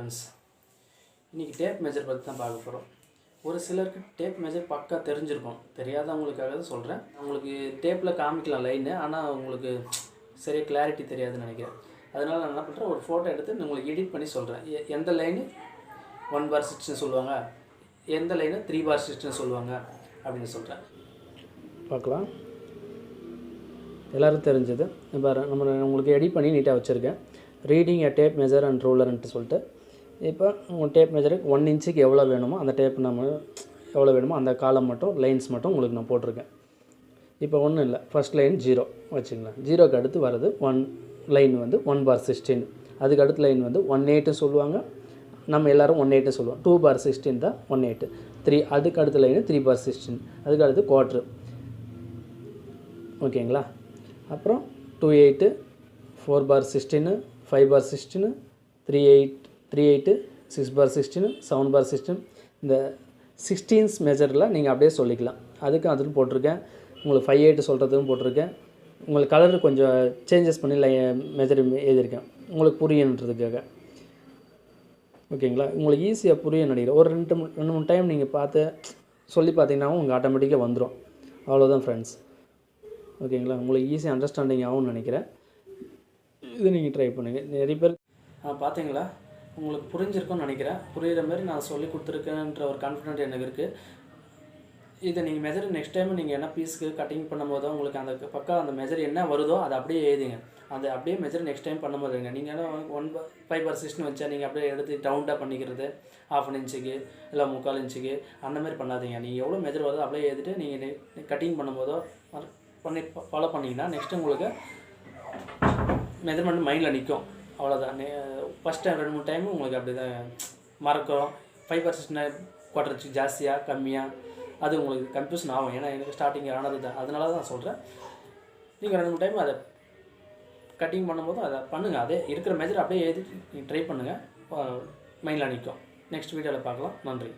Friends, இன்றைக்கி tape measure பற்றி தான் பார்க்க போகிறோம். ஒரு சிலருக்கு டேப் மெஜர் பக்கா தெரிஞ்சிருக்கும், தெரியாதவங்களுக்காக தான் சொல்கிறேன். உங்களுக்கு டேப்பில் காமிக்கலாம் லைனு, ஆனால் உங்களுக்கு சரியாக கிளாரிட்டி தெரியாதுன்னு நினைக்கிறேன். அதனால் நான் என்ன பண்ணுறேன், ஒரு ஃபோட்டோ எடுத்து உங்களுக்கு எடிட் பண்ணி சொல்கிறேன். எந்த லைனு 1/6 சொல்லுவாங்க, எந்த லைனு 3/6 சொல்லுவாங்க அப்படின்னு சொல்கிறேன். பார்க்கலாம், எல்லோரும் தெரிஞ்சது. பாரு, உங்களுக்கு எடிட் பண்ணி நீட்டாக வச்சுருக்கேன். Reading a tape measure and ரூலர்ன்ட்டு சொல்லிட்டு, இப்போ உங்கள் டேப் மெஜருக்கு 1 இன்ச்சுக்கு எவ்வளோ வேணுமோ அந்த டேப் நம்ம எவ்வளோ வேணுமோ அந்த காலம் மட்டும் லைன்ஸ் மட்டும் உங்களுக்கு நான் போட்டிருக்கேன். இப்போ ஒன்றும் இல்லை, ஃபஸ்ட் லைன் 0 வச்சுங்களேன். 0க்கு அடுத்து வர்றது 1 லைன் வந்து 1/16. அதுக்கு அடுத்த லைன் வந்து 1/8 சொல்லுவாங்க, நம்ம எல்லோரும் 1/8 சொல்லுவோம். 2/16 தான் 1/8. 3 அதுக்கு அடுத்த லைனு 3/16. அதுக்கு அடுத்து குவார்ட்ரு. ஓகேங்களா? அப்புறம் 2/8, 4/16, 5/16, 3/8, 6/16, 7/16. இந்த 16s மெஜரில் நீங்கள் அப்படியே சொல்லிக்கலாம். அதுக்கும் அதில் போட்டிருக்கேன். உங்களுக்கு 5/8 சொல்கிறதுக்கும் போட்டிருக்கேன். உங்களுக்கு கலரு கொஞ்சம் சேஞ்சஸ் பண்ணி மெஜர் எழுதியிருக்கேன் உங்களுக்கு புரியணுன்றதுக்காக. ஓகேங்களா? உங்களுக்கு ஈஸியாக புரிய நினைக்கிறேன். ஒரு 2-3 டைம் நீங்கள் பார்த்து சொல்லி பார்த்தீங்கன்னாவும் உங்களுக்கு ஆட்டோமேட்டிக்காக வந்துடும். அவ்வளோதான் ஃப்ரெண்ட்ஸ். ஓகேங்களா? உங்களுக்கு ஈஸியாக அண்டர்ஸ்டாண்டிங் ஆகும்னு நினைக்கிறேன். இது நீங்கள் ட்ரை பண்ணுங்கள். நிறைய பேர் பார்த்தீங்களா, உங்களுக்கு புரிஞ்சிருக்கும்னு நினைக்கிறேன். புரிகிற மாதிரி நான் சொல்லி கொடுத்துருக்கேன்ற ஒரு கான்ஃபிடென்ட் எனக்கு இருக்குது. இதை நீங்கள் மெஜர் நெக்ஸ்ட் டைம் நீங்கள் என்ன பீஸுக்கு கட்டிங் பண்ணும்போதோ உங்களுக்கு அந்த பக்கம் அந்த மெஜர் என்ன வருதோ அதை அப்படியே எழுதிங்க. அந்த அப்படியே மெஜர் நெக்ஸ்ட் டைம் பண்ணும்போதுங்க நீங்கள் 5/16 வச்சா நீங்கள் அப்படியே எடுத்து ரவுண்டாக பண்ணிக்கிறது 1/2 இன்ச்சுக்கு இல்லை 3/4 இன்ச்சுக்கு அந்த மாதிரி பண்ணாதீங்க. நீங்கள் எவ்வளோ மெஜர் வருதோ அப்படியே எழுதிட்டு நீங்கள் கட்டிங் பண்ணும்போதோ பண்ணி ஃபாலோ பண்ணிங்கன்னா நெக்ஸ்ட்டு உங்களுக்கு மெஜர்மெண்ட் மைண்டில் நிற்கும். அவ்வளோதான். ஃபஸ்ட் டைம் 2-3 டைம் உங்களுக்கு அப்படி தான் மறக்கும். 5/16 குவார்டர் ஜாஸ்தியாக கம்மியாக அது உங்களுக்கு கன்ஃபியூஷன் ஆகும். ஏன்னா எனக்கு ஸ்டார்டிங் ஆனது தான், அதனால தான் சொல்கிறேன். நீங்கள் 2-3 டைம் அதை கட்டிங் பண்ணும்போது அதை பண்ணுங்கள். அதே இருக்கிற மெஜர் அப்படியே எழுதி நீங்கள் ட்ரை பண்ணுங்கள், மைண்டில் நிற்கும். நெக்ஸ்ட் வீடியோவில் பார்க்கலாம். நன்றி.